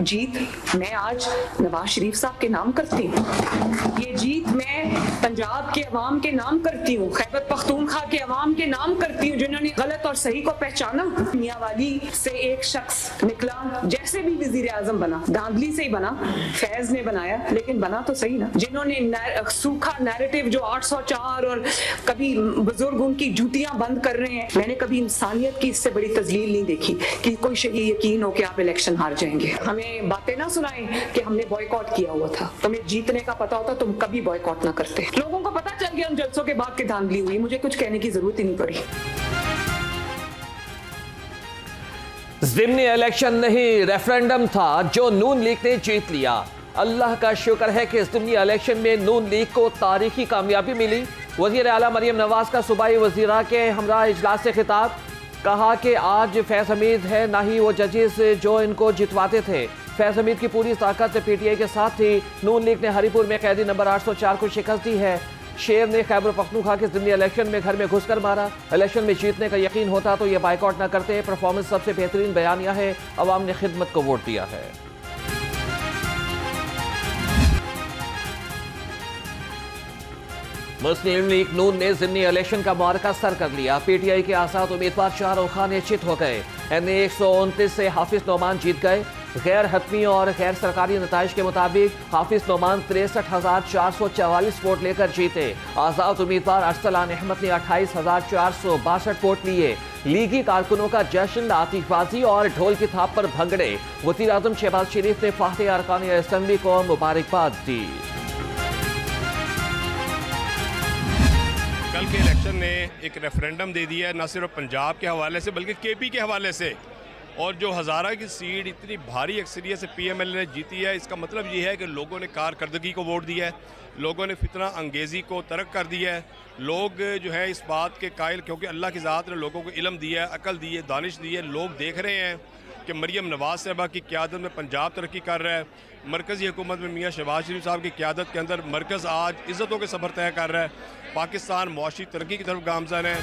जीत मैं आज नवाज शरीफ साहब के नाम करती हूँ, ये जीत मैं पंजाब के अवाम के नाम करती हूँ, खैबर पख्तूनख्वा के अवाम के नाम करती हूँ, जिन्होंने गलत और सही को पहचाना। मियां वाली से एक शख्स निकला, जैसे भी वजीर आजम बना, धांधली से ही बना, फैज ने बनाया, लेकिन बना तो सही ना। जिन्होंने सूखा नैरेटिव जो 804 और कभी बुजुर्ग उनकी जूतियां बंद कर रहे हैं, मैंने कभी इंसानियत की इससे बड़ी तजलील नहीं देखी कि कोई शही यकीन हो कि आप इलेक्शन हार जाएंगे। हमें बातें ना सुनाएं कि हमने बॉयकॉट किया हुआ था, तुम्हें जीतने का पता होता तुम कभी बॉयकॉट ना करते। लोगों को पता चल गया उन जलसों के बाद की धांधली हुई, मुझे कुछ कहने की जरूरत ही नहीं पड़ी। ज़िमनी इलेक्शन नहीं, रेफरेंडम था जो नून लीग ने जीत लिया। अल्लाह का शुक्र है कि ज़िमनी इलेक्शन में नून लीग को तारीखी कामयाबी मिली। वज़ीर आला मरियम नवाज का सूबाई वज़ीरा के हमरा इजलास से खिताब, कहा कि आज फैज़ हमीद है, ना ही वो जजेस जो इनको जितवाते थे। फैज़ हमीद की पूरी ताकत पीटीआई के साथ थी। नून लीग ने हरीपुर में कैदी नंबर 804 को शिकस्त दी है। शेर ने खैबर पख्तूनख्वा के ज़िमनी इलेक्शन में घर में घुसकर मारा। इलेक्शन में जीतने का यकीन होता तो ये बाइकआउट न करते। परफॉर्मेंस सबसे बेहतरीन बयानिया है, अवाम ने खिदमत को वोट दिया है। मुस्लिम लीग नून ने ज़िमनी इलेक्शन का मुआरका सर कर लिया। पीटीआई के आज़ाद उम्मीदवार शाहरुख खान चित हो गए। एनए 129 से हाफिज नोमान जीत गए। गैर हतमी और गैर सरकारी नताइज के मुताबिक हाफिज नोमान 63,444 वोट लेकर जीते। आज़ाद उम्मीदवार अरसलान अहमद ने 28,462 वोट लिए। लीगी कारकुनों का जश्न, आतिशबाजी और ढोल की थाप पर भंगड़े। वज़ीर आज़म शहबाज शरीफ ने फातह अरकान असेंबली को मुबारकबाद दी। कल के इलेक्शन ने एक रेफरेंडम दे दिया है, न सिर्फ पंजाब के हवाले से बल्कि केपी के हवाले से। और जो हज़ारा की सीट इतनी भारी अक्सरियत से पीएमएल ने जीती है, इसका मतलब ये है कि लोगों ने कारकर्दगी को वोट दिया है, लोगों ने फितना अंगेज़ी को तर्क कर दिया है। लोग जो है इस बात के कायल, क्योंकि अल्लाह की ज़ात ने लोगों को इल्म दिया है, अकल दी है, दानिश दी है। लोग देख रहे हैं कि मरियम नवाज साहबा की क़यादत में पंजाब तरक्की कर रहा है। मरकज़ी हुकूमत में मियाँ शहबाज शरीफ साहब की क़यादत के अंदर मरकज़ आज इज़्ज़तों के सफ़र तय कर रहा है। पाकिस्तान मुआशी तरक्की की तरफ गामज़न है।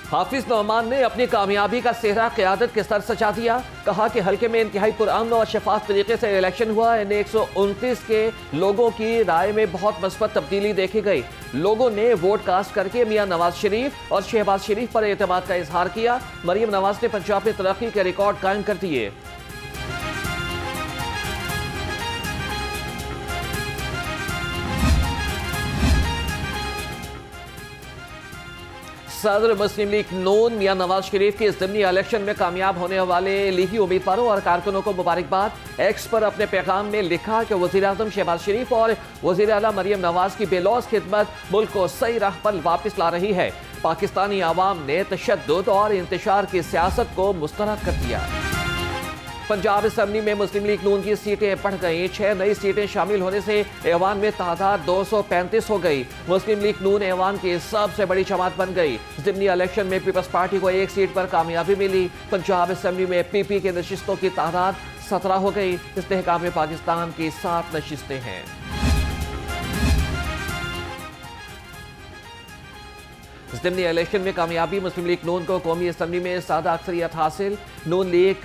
हाफिज नोमान ने अपनी कामयाबी का सेहरा क़यादत के सर सजा दिया। कहा कि हल्के में इंतहाई पुरअमन और शफाफ तरीके से इलेक्शन हुआ। एनए 129 के लोगों की राय में बहुत मस्बत तब्दीली देखी गई। लोगों ने वोट कास्ट करके मियां नवाज शरीफ और शहबाज शरीफ पर एतमाद का इजहार किया। मरियम नवाज ने पंजाब में तरक्की के रिकॉर्ड कायम कर दिए। सदर मुस्लिम लीग नून मियां नवाज शरीफ के ज़िमनी इलेक्शन में कामयाब होने वाले लीगी उम्मीदवारों और कारकुनों को मुबारकबाद। एक्स पर अपने पैगाम में लिखा कि वज़ीर आज़म शहबाज शरीफ और वज़ीर आला मरियम नवाज की बेलौस खिदमत मुल्क को सही राह पर वापस ला रही है। पाकिस्तानी आवाम ने तशद्दुद और इंतशार की सियासत को मुस्तरद कर दिया। पंजाब असेंबली में मुस्लिम लीग नून की सीटें बढ़ गईं। 6 नई सीटें शामिल होने से ऐवान में तादाद 235 हो गई। मुस्लिम लीग नून ऐवान की सबसे बड़ी जमात बन गई। ज़िमनी इलेक्शन में पीपल्स पार्टी को 1 सीट पर कामयाबी मिली। पंजाब असेंबली में पीपी के नशिस्तों की तादाद 17 हो गई। इस्तेहकाम पाकिस्तान की 7 नशिस्तें हैं। ज़िमनी इलेक्शन में कामयाबी, मुस्लिम लीग नून को कौमी असेंबली में सादा अक्सरियत हासिल। नून लीग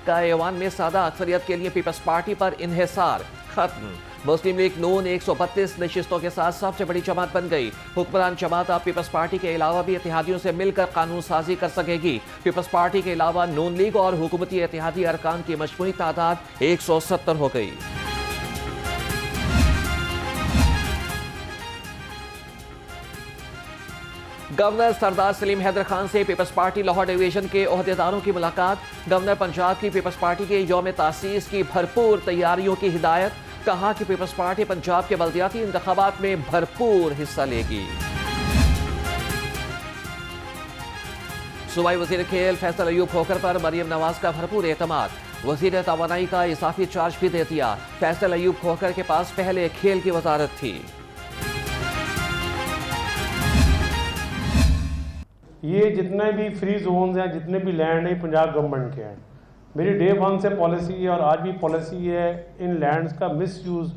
का ऐवान में सादा अक्सरियत के लिए पीपल्स पार्टी पर इन्हिसार खत्म। मुस्लिम लीग नून 132 नशिस्तों के साथ सबसे बड़ी जमात बन गई। हुक्मरान जमात अब पीपल्स पार्टी के अलावा भी इत्तेहादियों से मिलकर कानून साजी कर सकेगी। पीपल्स पार्टी के अलावा नून लीग और हुकूमती इत्तेहादी अरकान की मजमूई तादाद 170 हो गई। गवर्नर सरदार सलीम हैदर खान से पीपल्स पार्टी लाहौर डिवीजन के ओहदेदारों की मुलाकात। गवर्नर पंजाब की पीपल्स पार्टी के यौम तासीस की भरपूर तैयारियों की हिदायत। कहा कि पीपल्स पार्टी पंजाब के बल्दियाती इंतखाबात में भरपूर हिस्सा लेगी। सूबाई वजीर खेल फैसल अयूब खोखर पर मरियम नवाज का भरपूर एतमाद। वजीर तवानाई का इजाफी चार्ज भी दे दिया। फैसल अयूब खोखर के पास पहले खेल की वजारत थी। ये जितने भी फ्री जोन्स हैं, जितने भी लैंड हैं, पंजाब गवर्नमेंट के हैं। मेरी डे 1 से पॉलिसी है और आज भी पॉलिसी है, इन लैंड्स का मिसयूज़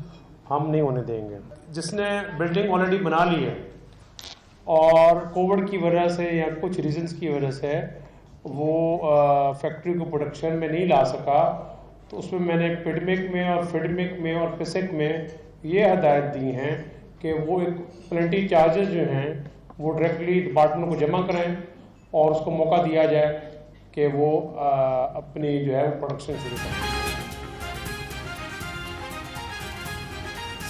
हम नहीं होने देंगे। जिसने बिल्डिंग ऑलरेडी बना ली है और कोविड की वजह से या कुछ रीजंस की वजह से वो फैक्ट्री को प्रोडक्शन में नहीं ला सका, तो उसमें मैंने पिडमिक में और फिडमिक में और पिसिक में ये हदायत दी हैं कि वो एक प्लेंटी चार्जेस जो हैं वो डायरेक्टली डिपार्टमेंट को जमा करें और उसको मौका दिया जाए कि वो अपनी जो है प्रोडक्शन शुरू करें।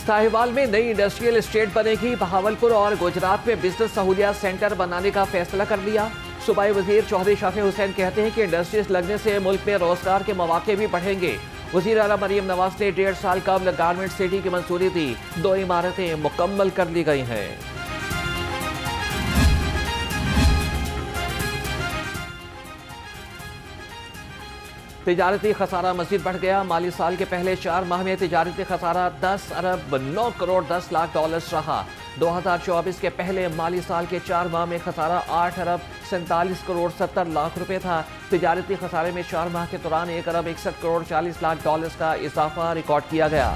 साहिवाल में नई इंडस्ट्रियल एस्टेट बनेगी। बहावलपुर और गुजरात में बिजनेस सहूलियात सेंटर बनाने का फैसला कर लिया। सूबाई वजीर चौधरी शाफी हुसैन कहते हैं कि इंडस्ट्रीज लगने से मुल्क में रोजगार के मौके भी बढ़ेंगे। वजीर आला मरियम नवाज ने 1.5 साल कबल गारमेंट सिटी की मंजूरी दी। 2 इमारतें मुकम्मल कर ली गई हैं। तिजारती खसारा मजीद बढ़ गया। माली साल के पहले 4 माह में तिजारती खसारा 10 अरब 9 करोड़ 10 लाख डॉलर्स रहा। 2024 के पहले माली साल के 4 माह में खसारा 8 अरब 47 करोड़ 70 लाख रुपए था। तिजारती खसारे में 4 माह के दौरान 1 अरब 61 करोड़ 40 लाख डॉलर्स का इजाफा रिकॉर्ड किया गया।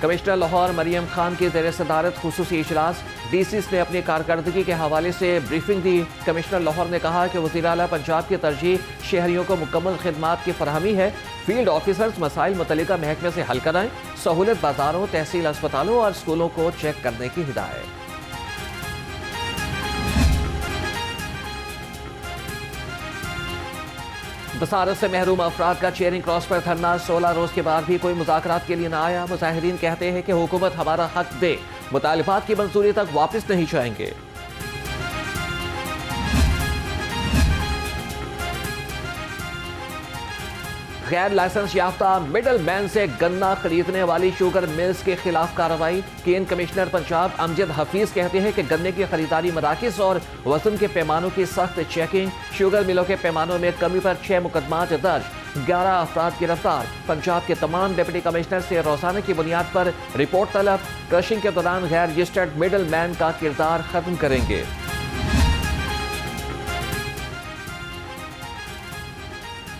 कमिश्नर लाहौर मरियम खान की ज़ेर सदारत खुसूसी इजलास। डीसीस ने अपनी कारकर्दगी के हवाले से ब्रीफिंग दी। कमिश्नर लाहौर ने कहा कि वज़ीर आला पंजाब की तरजीह शहरियों को मुकम्मल खिदमात की फरहमी है। फील्ड ऑफिसर्स मसाइल मुतल्लिका महकमे से हल कराएं। सहूलत बाजारों, तहसील अस्पतालों और स्कूलों को चेक करने की हिदायत। बसारत से महरूम अफराद का चेयरिंग क्रॉस पर धरना। 16 रोज के बाद भी कोई मुज़ाकरात के लिए न आया। मुजाहिरीन कहते हैं कि हुकूमत हमारा हक दे, मुतालिबात की मंजूरी तक वापस नहीं जाएंगे। गैर लाइसेंस याफ्ता मिडल मैन से गन्ना खरीदने वाली शुगर मिल्स के खिलाफ कार्रवाई। केन कमिश्नर पंजाब अमजद हफीज कहते हैं कि गन्ने की खरीदारी मराकिज और वजन के पैमानों की सख्त चेकिंग। शुगर मिलों के पैमानों में कमी पर 6 मुकदमात दर्ज, 11 अफराद गिरफ्तार। पंजाब के तमाम डिप्टी कमिश्नर से रोजाना की बुनियाद पर रिपोर्ट तलब। क्रशिंग के दौरान गैर रजिस्टर्ड मिडल मैन का किरदार खत्म करेंगे।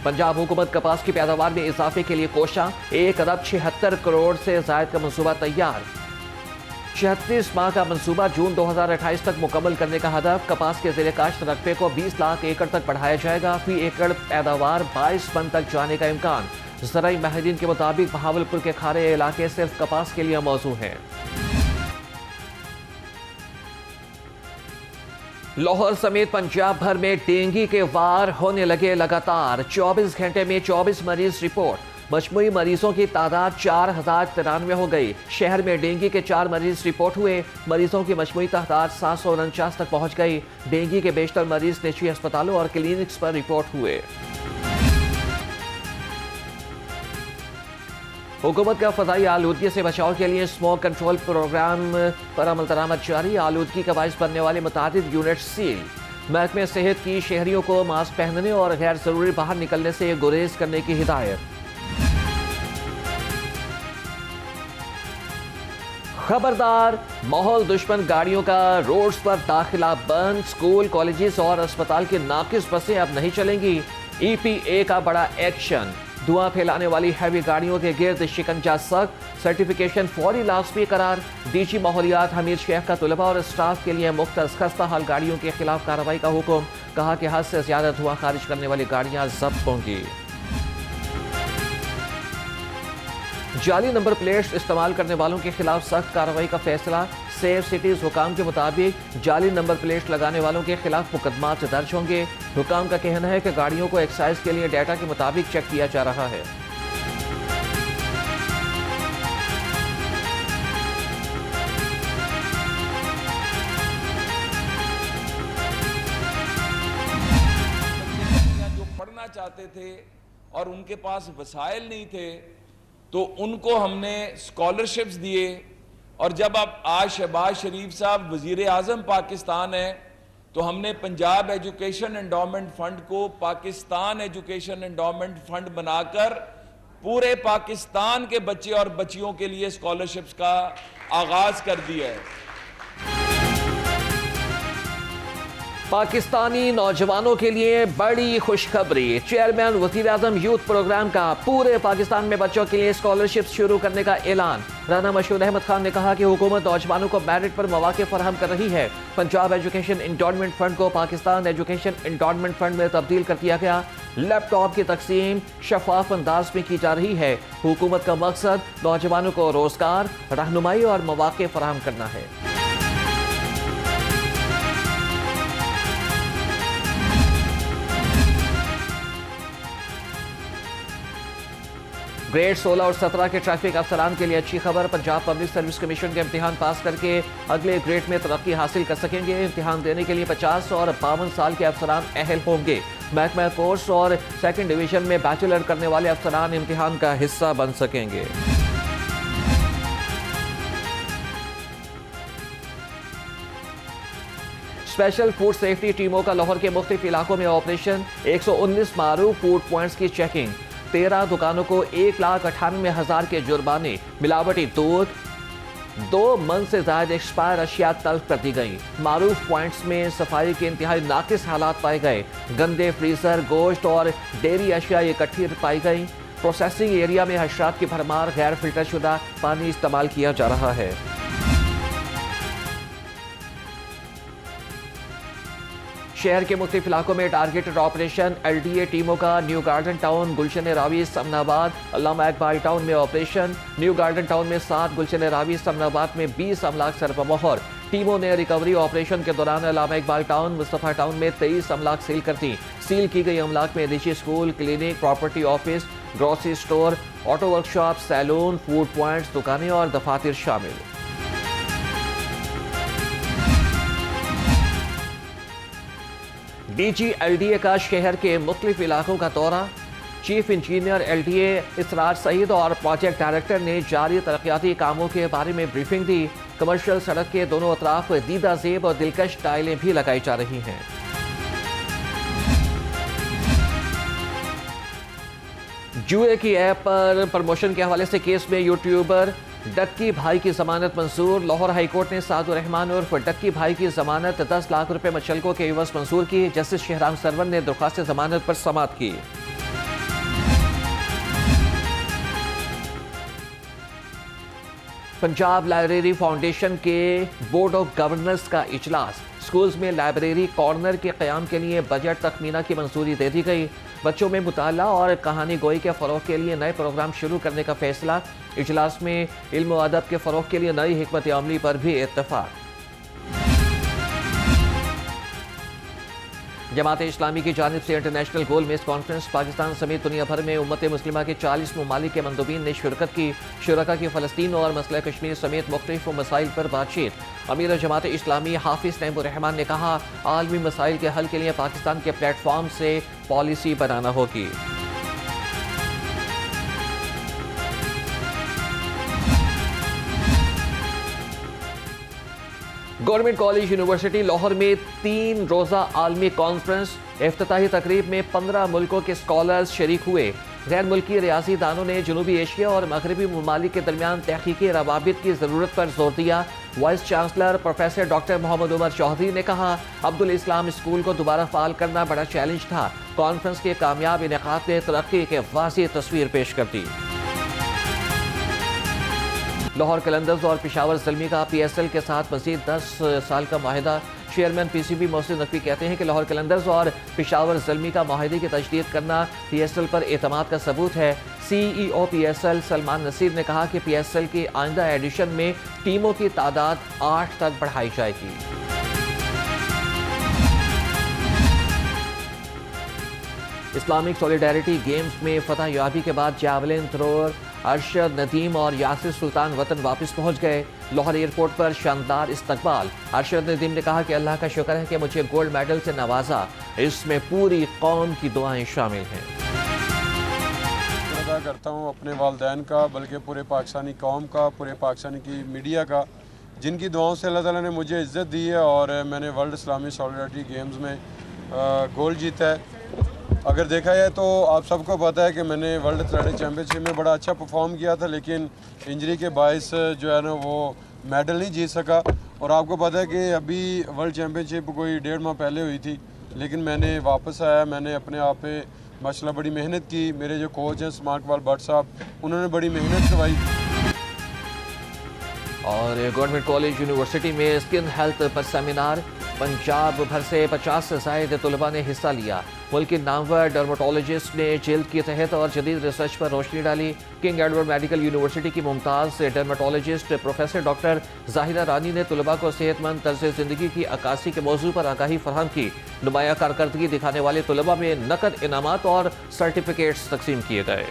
पंजाब हुकूमत कपास की पैदावार में इजाफे के लिए कोशा। 1 अरब 76 करोड़ से जायद का मंसूबा तैयार। 36 माह का मंसूबा जून 2028 तक मुकम्मल करने का हदफ। कपास के ज़ेरे काश्त रकबे को 20 लाख एकड़ तक बढ़ाया जाएगा। फी एकड़ पैदावार 22 मन तक जाने का इम्कान। ज़राई माहिरीन के मुताबिक बहावलपुर के खारे इलाके सिर्फ कपास के लिए मौजू हैं। लाहौर समेत पंजाब भर में डेंगू के वार होने लगे लगातार। 24 घंटे में 24 मरीज रिपोर्ट। मजमूई मरीजों की तादाद 4093 हो गई। शहर में डेंगू के 4 मरीज रिपोर्ट हुए। मरीजों की मजमूई तादाद 749 तक पहुंच गई। डेंगू के बेशतर मरीज निजी अस्पतालों और क्लिनिक्स पर रिपोर्ट हुए। हुकूमत का फजाई आलूदगी से बचाव के लिए स्मोक कंट्रोल प्रोग्राम पर अमल दरामद जारी। आलूदगी का बाइस बनने वाले मुतादिद यूनिट सील। महकमे सेहत की शहरियों को मास्क पहनने और गैर जरूरी बाहर निकलने से गुरेज करने की हिदायत। खबरदार, माहौल दुश्मन गाड़ियों का रोड्स पर दाखिला बंद। स्कूल, कॉलेजेस और अस्पताल की नाकिस बसें अब नहीं चलेंगी। EPA का बड़ा एक्शन। धुआं फैलाने वाली हैवी गाड़ियों के गिर्द शिकंजा सख्त। सर्टिफिकेशन फौरी लाजमी करार। DG माहौलियात हमीद शेख का तलबा और स्टाफ के लिए मुख्तस खस्ता हाल गाड़ियों के खिलाफ कार्रवाई का हुक्म। कहा कि हद से ज्यादा धुआं खारिज करने वाली गाड़ियां जब्त होंगी। जाली नंबर प्लेट्स इस्तेमाल करने वालों के खिलाफ सख्त कार्रवाई का फैसला। सेफ सिटीज हुकाम के मुताबिक जाली नंबर प्लेट लगाने वालों के खिलाफ मुकदमात दर्ज होंगे। हुकाम का कहना है कि गाड़ियों को एक्साइज के लिए डाटा के मुताबिक चेक किया जा रहा है। जो पढ़ना चाहते थे और उनके पास वसाइल नहीं थे तो उनको हमने स्कॉलरशिप्स दिए। और जब अब आज शहबाज शरीफ साहब वजीर आजम पाकिस्तान है तो हमने पंजाब एजुकेशन एंडोमेंट फंड को पाकिस्तान एजुकेशन एंडोमेंट फंड बनाकर पूरे पाकिस्तान के बच्चे और बच्चियों के लिए स्कॉलरशिप्स का आगाज कर दिया है। पाकिस्तानी नौजवानों के लिए बड़ी खुशखबरी। चेयरमैन वज़ीर-ए-आज़म यूथ प्रोग्राम का पूरे पाकिस्तान में बच्चों के लिए स्कॉलरशिप शुरू करने का ऐलान। राना मशहूर अहमद खान ने कहा कि हुकूमत नौजवानों को मेरिट पर मौके फराहम कर रही है। पंजाब एजुकेशन इंडोमेंट फंड को पाकिस्तान एजुकेशन इंडोमेंट फंड में तब्दील कर दिया गया। लैपटॉप की तकसीम शफाफ अंदाज में की जा रही है। हुकूमत का मकसद नौजवानों को रोजगार, रहनुमाई और मौके फराहम करना है। ग्रेड 16 और 17 के ट्रैफिक अफसरान के लिए अच्छी खबर। पंजाब पब्लिक सर्विस कमीशन के इम्तिहान पास करके अगले ग्रेड में तरक्की हासिल कर सकेंगे। इम्तिहान देने के लिए 50 और 52 साल के अफसरान अहल होंगे। महकमा कोर्स और सेकंड डिवीजन में बैचलर करने वाले अफसरान इम्तिहान का हिस्सा बन सकेंगे। स्पेशल फूड सेफ्टी टीमों का लाहौर के मुख्तलिफ इलाकों में ऑपरेशन। 119 मारूफ फूड पॉइंट्स की चेकिंग। 13 दुकानों को 1,98,000 के जुर्माने। मिलावटी दूध, 2 मन से ज्यादा एक्सपायर अशिया तल्फ कर दी गई। मारूफ पॉइंट्स में सफाई के इंतहाई नाकिस हालात पाए गए। गंदे फ्रीजर, गोश्त और डेयरी अशिया इकट्ठी पाई गई। प्रोसेसिंग एरिया में हशरात की भरमार। गैर फिल्टर शुदा पानी इस्तेमाल किया जा रहा है। शहर के मुख्तलिफ इलाकों में टारगेटेड ऑपरेशन। LDA टीमों का न्यू गार्डन टाउन, गुलशन रावीस, अमनाबाद, अल्लामा इकबाल टाउन में ऑपरेशन। न्यू गार्डन टाउन में 7, गुलशन रावीस, अमनाबाद में 20 अमलाक सरबमोहर। टीमों ने रिकवरी ऑपरेशन के दौरान अल्लामा इकबाल टाउन, मुस्तफा टाउन में 23 अमलाक सील कर दी। सील की गई अमलाक में निजी school, clinic, property office, grocery store, auto workshop, salon, food points, दुकानें और दफातर शामिल। DG LDA का शहर के मुख्तलिफ इलाकों का दौरा। चीफ इंजीनियर LDA इसरार सईद और प्रोजेक्ट डायरेक्टर ने जारी तरक्याती कामों के बारे में ब्रीफिंग दी। कमर्शियल सड़क के दोनों अतराफ दीदा जेब और दिलकश टाइलें भी लगाई जा रही हैं। जुए की ऐप पर प्रमोशन के हवाले से केस में यूट्यूबर डक्की भाई की जमानत मंजूर। लाहौर हाईकोर्ट ने सादुर रहमान उर्फ डक्की भाई की जमानत 10 लाख रुपए मुचलकों के एवज मंजूर की। जस्टिस शहराम सरवर ने दरख्वास्त जमानत पर समाअत की। पंजाब लाइब्रेरी फाउंडेशन के बोर्ड ऑफ गवर्नर्स का इजलास। स्कूल्स में लाइब्रेरी कॉर्नर के क़याम के लिए बजट तखमीना की मंजूरी दे दी गई। बच्चों में मुताला और कहानी गोई के फ़रोग़ के लिए नए प्रोग्राम शुरू करने का फैसला। इजलास में इल्म व अदब के फ़रोग़ के लिए नई हिकमत अमली पर भी इत्तफ़ाक़। जमात इस्लामी की जानिब से इंटरनेशनल गोल मेज कॉन्फ्रेंस। पाकिस्तान समेत दुनिया भर में उम्मत मुस्लिमा के 40 ममालिक के मंदूबीन ने शिरकत की। शुरका की फ़लस्तीन और मसला कश्मीर समेत मुख्तलिफ मसाइल पर बातचीत। अमीर जमात इस्लामी हाफिज़ नईमुर रहमान ने कहा, आलमी मसाइल के हल के लिए पाकिस्तान के प्लेटफॉर्म से पॉलिसी बनाना होगी। गवर्नमेंट कॉलेज यूनिवर्सिटी लाहौर में 3 रोज़ा आलमी कॉन्फ्रेंस। इफ्तिताही तकरीब में 15 मुल्कों के स्कॉलर्स शरीक हुए। गैर मुल्की रियासी दानों ने जनूबी एशिया और मगरबी ममालिक के दरमियान तहकीकी रवाबित की ज़रूरत पर जोर दिया। Vice chancellor professor doctor Mohammad Umar Chaudhary ने कहा, अब्दुल इस्लाम स्कूल को दोबारा फाल करना बड़ा चैलेंज था। कॉन्फ्रेंस के कामयाब इनेकाद ने तरक्की के वाज़ेह तस्वीर पेश कर दी। लाहौर कलंदर्स और पेशावर ज़ल्मी का PSL के साथ मज़ीद 10 साल का माहिदा। चेयरमैन PCB मोहसिन नकवी कहते हैं कि लाहौर कलंदर्स और पेशावर ज़ल्मी का माहिदे की तजदीद करना PSL पर एतमाद का सबूत है। CEO PSL सलमान नसीर ने कहा कि PSL के आइंदा एडिशन में टीमों की तादाद 8 तक बढ़ाई जाएगी। इस्लामिक सॉलिडारिटी गेम्स में फतह याबी के बाद जावलिन थ्रोअर अरशद नदीम और यासिर सुल्तान वतन वापस पहुंच गए। लाहौर एयरपोर्ट पर शानदार इस्तकबाल। अरशद नदीम ने कहा कि अल्लाह का शुक्र है कि मुझे गोल्ड मेडल से नवाजा। इसमें पूरी कौम की दुआएं शामिल हैं। अदा करता हूँ अपने वालिदैन का, बल्कि पूरे पाकिस्तानी कौम का, पूरे पाकिस्तानी की मीडिया का, जिनकी दुआओं से अल्लाह ताला ने मुझे इज़्ज़त दी है और मैंने वर्ल्ड इस्लामिक सॉलिडारिटी गेम्स में गोल्ड जीता है। अगर देखा जाए तो आप सबको पता है कि मैंने वर्ल्ड एथलेटिक चैम्पियनशिप में बड़ा अच्छा परफॉर्म किया था, लेकिन इंजरी के बायस जो है ना वो मेडल नहीं जीत सका। और आपको पता है कि अभी वर्ल्ड चैम्पियनशिप कोई 1.5 माह पहले हुई थी, लेकिन मैंने वापस आया, मैंने अपने आप पे माशाल्लाह बड़ी मेहनत की। मेरे जो कोच हैं स्मार्ट इकबाल भट्ट साहब, उन्होंने बड़ी मेहनत करवाई। और गवर्नमेंट कॉलेज यूनिवर्सिटी में स्किन हेल्थ पर सेमिनार, पंजाब भर से 50 से ज़ायद तलबा ने हिस्सा लिया। मुल्क के नामवर डर्माटोलॉजिस्ट ने जल्द के तहत और जदीद रिसर्च पर रोशनी डाली। किंग एडवर्ड मेडिकल यूनिवर्सिटी की मुमताज़ डर्माटोलॉजिस्ट प्रोफेसर डॉक्टर जाहिरा रानी ने तलबा को सेहतमंद तर्ज ज़िंदगी की अक्कासी के मौजू पर आगाही फराहम की। नुमाया कारकर्दगी दिखाने वाले तलबा में नकद इनामात और सर्टिफिकेट्स तकसीम किए गए।